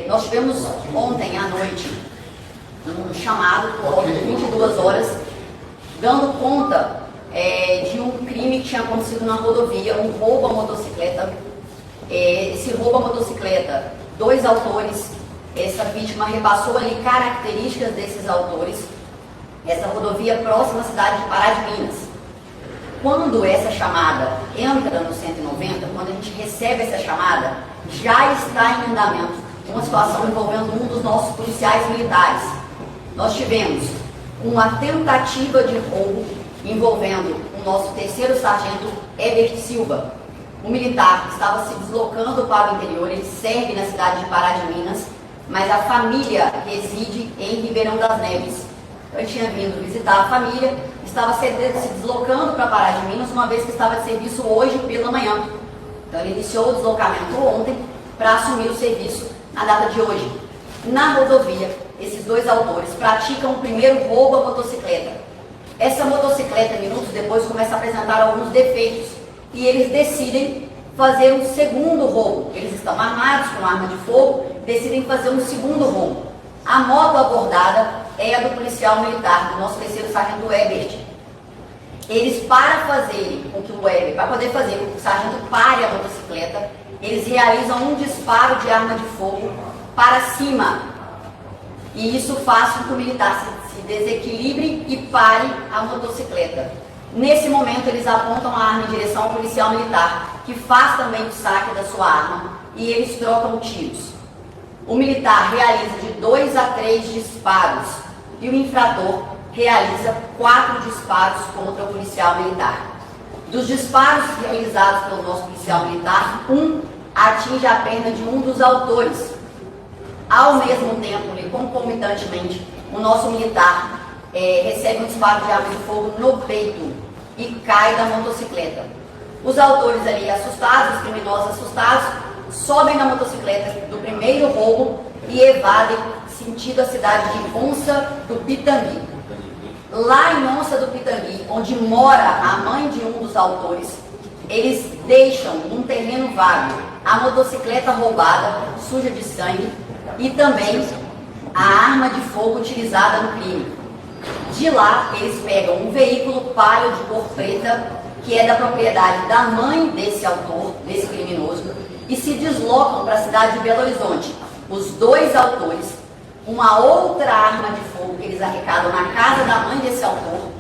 Nós tivemos ontem à noite um chamado por volta de 22 horas, dando conta de um crime que tinha acontecido na rodovia, um roubo à motocicleta. Esse roubo à motocicleta, 2 autores, essa vítima repassou ali características desses autores. Essa rodovia próxima à cidade de Pará de Minas. Quando essa chamada entra no 190, quando a gente recebe essa chamada, já está em andamento uma situação envolvendo um dos nossos policiais militares. Nós tivemos uma tentativa de roubo envolvendo o nosso 3º sargento Herbert Silva. Um militar que estava se deslocando para o interior, ele serve na cidade de Pará de Minas, mas a família reside em Ribeirão das Neves. Eu tinha vindo visitar a família, estava se deslocando para Pará de Minas, uma vez que estava de serviço hoje pela manhã. Então ele iniciou o deslocamento ontem para assumir o serviço na data de hoje. Na rodovia, esses 2 autores praticam o primeiro roubo à motocicleta. Essa motocicleta, minutos depois, começa a apresentar alguns defeitos e eles decidem fazer um segundo roubo. Eles estão armados com arma de fogo, decidem fazer um segundo roubo. A moto abordada é a do policial militar, do nosso 3º sargento Herbert. Eles, para fazerem com que o Herbert, para poder fazer com que o sargento pare a motocicleta, eles realizam um disparo de arma de fogo para cima. E isso faz com que o militar se desequilibre e pare a motocicleta. Nesse momento, eles apontam a arma em direção ao policial militar, que faz também o saque da sua arma, e eles trocam tiros. O militar realiza de 2 a 3 disparos e o infrator realiza 4 disparos contra o policial militar. Dos disparos realizados pelo nosso policial militar, um atinge a perna de um dos autores. Ao mesmo tempo, e concomitantemente, o nosso militar recebe um disparo de arma de fogo no peito e cai da motocicleta. Os autores ali assustados, os criminosos assustados, sobem na motocicleta do primeiro roubo e evadem sentido a cidade de Onça do Pitangui. Lá em Onça do Pitangui, onde mora a mãe de um dos autores, eles deixam num terreno vago a motocicleta roubada, suja de sangue, e também a arma de fogo utilizada no crime. De lá, eles pegam um veículo Palio de cor preta, que é da propriedade da mãe desse autor, desse criminoso, e se deslocam para a cidade de Belo Horizonte. Os 2 autores, uma outra arma de fogo que eles arrecadam na casa da mãe desse autor,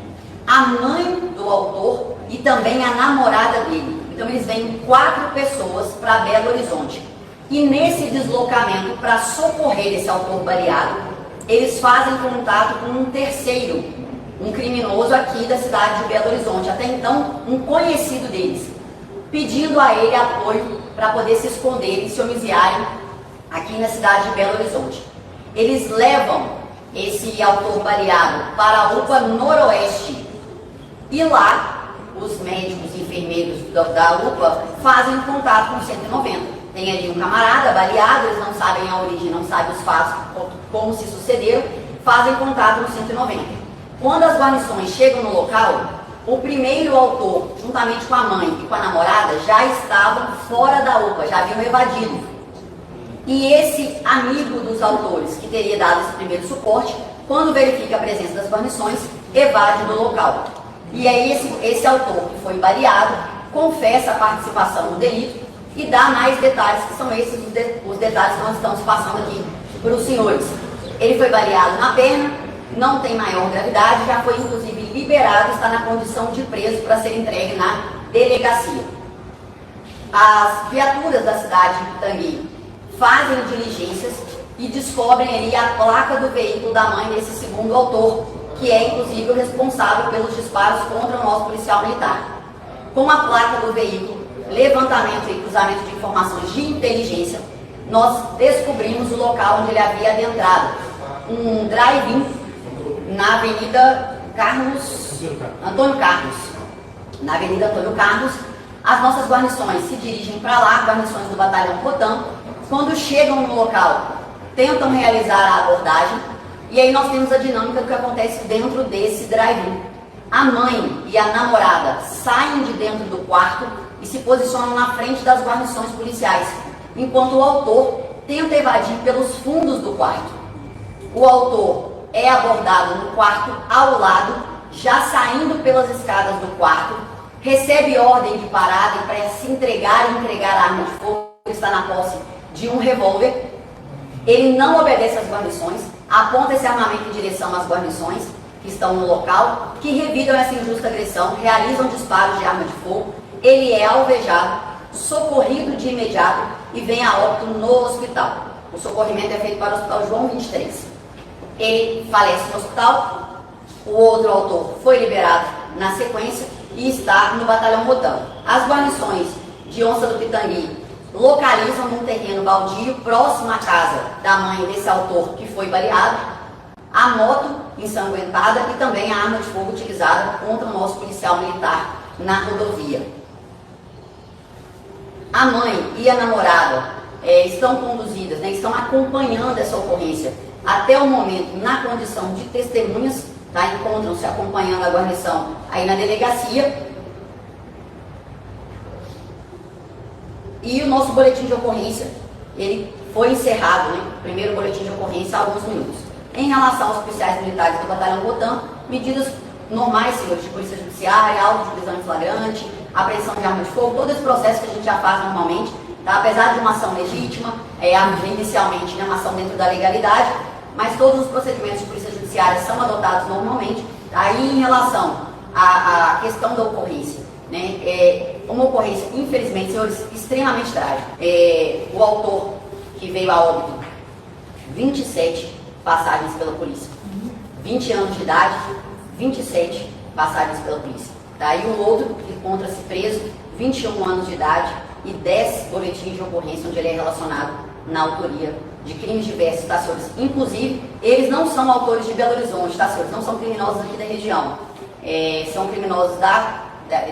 a mãe do autor e também a namorada dele. Então eles vêm 4 pessoas para Belo Horizonte. E nesse deslocamento, para socorrer esse autor baleado, eles fazem contato com um terceiro, um criminoso aqui da cidade de Belo Horizonte, até então um conhecido deles, pedindo a ele apoio para poder se esconder e se homicidarem aqui na cidade de Belo Horizonte. Eles levam esse autor baleado para a UPA Noroeste e lá os médicos e enfermeiros da UPA fazem contato com o 190. Tem ali um camarada baleado, eles não sabem a origem, não sabem os fatos, como se sucederam, fazem contato no 190. Quando as guarnições chegam no local, o primeiro autor, juntamente com a mãe e com a namorada, já estavam fora da UPA, já haviam evadido. E esse amigo dos autores, que teria dado esse primeiro suporte, quando verifica a presença das guarnições, evade do local. E aí esse autor, que foi baleado, confessa a participação no delito e dá mais detalhes, que são esses os detalhes que nós estamos passando aqui para os senhores. Ele foi baleado na perna, não tem maior gravidade, já foi inclusive liberado, está na condição de preso para ser entregue na delegacia. As viaturas da cidade de Pitangui fazem diligências e descobrem ali a placa do veículo da mãe desse segundo autor, que é inclusive o responsável pelos disparos contra o nosso policial militar. Com a placa do veículo, levantamento e cruzamento de informações de inteligência, nós descobrimos o local onde ele havia adentrado, um drive-in na Avenida Antônio Carlos. Na Avenida Antônio Carlos, as nossas guarnições se dirigem para lá, guarnições do Batalhão Rotam. Quando chegam no local, tentam realizar a abordagem, e aí nós temos a dinâmica do que acontece dentro desse drive-in. A mãe e a namorada saem de dentro do quarto e se posicionam na frente das guarnições policiais, enquanto o autor tenta evadir pelos fundos do quarto. O autor é abordado no quarto ao lado, já saindo pelas escadas do quarto, recebe ordem de parada e para se entregar e entregar a arma de fogo, está na posse de um revólver. Ele não obedece às guarnições, aponta esse armamento em direção às guarnições que estão no local, que revidam essa injusta agressão, realizam disparos de arma de fogo. Ele é alvejado, socorrido de imediato e vem a óbito no hospital. O socorrimento é feito para o Hospital João 23. Ele falece no hospital, o outro autor foi liberado na sequência e está no Batalhão Rotan. As guarnições de Onça do Pitangui localizam num terreno baldio próximo à casa da mãe desse autor que foi baleado, a moto ensanguentada e também a arma de fogo utilizada contra o nosso policial militar na rodovia. A mãe e a namorada estão conduzidas, estão acompanhando essa ocorrência até o momento na condição de testemunhas, encontram-se acompanhando a guarnição aí na delegacia. E o nosso boletim de ocorrência, ele foi encerrado, o primeiro boletim de ocorrência há alguns minutos. Em relação aos policiais militares do Batalhão Rotan, medidas normais, senhores, de polícia judiciária, auto de prisão em flagrante, apreensão de arma de fogo, todo esse processo que a gente já faz normalmente, apesar de uma ação legítima, inicialmente uma ação dentro da legalidade, mas todos os procedimentos de polícia judiciária são adotados normalmente. Aí, em relação à questão da ocorrência, uma ocorrência, infelizmente, senhores, extremamente trágica. O autor que veio a óbito, 27 passagens pela polícia, 20 anos de idade, 27 passagens pela polícia. Daí o outro que encontra-se preso, 21 anos de idade e 10 boletins de ocorrência onde ele é relacionado na autoria de crimes diversos, senhores? Inclusive, eles não são autores de Belo Horizonte, senhores? Não são criminosos aqui da região. São criminosos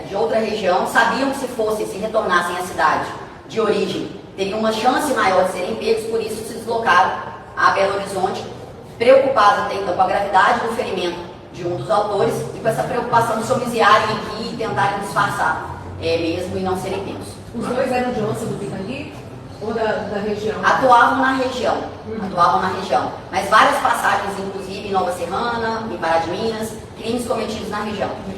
de outra região, sabiam que se retornassem à cidade de origem, teriam uma chance maior de serem pegos, por isso se deslocaram a Belo Horizonte, preocupados até então com a gravidade do ferimento de um dos autores e com essa preocupação de se homiziarem aqui e tentarem disfarçar mesmo e não serem pegos. Os dois eram de Onça do Pitangui ou da região? Atuavam na região, mas várias passagens, inclusive em Nova Serrana, em Pará de Minas, crimes cometidos na região.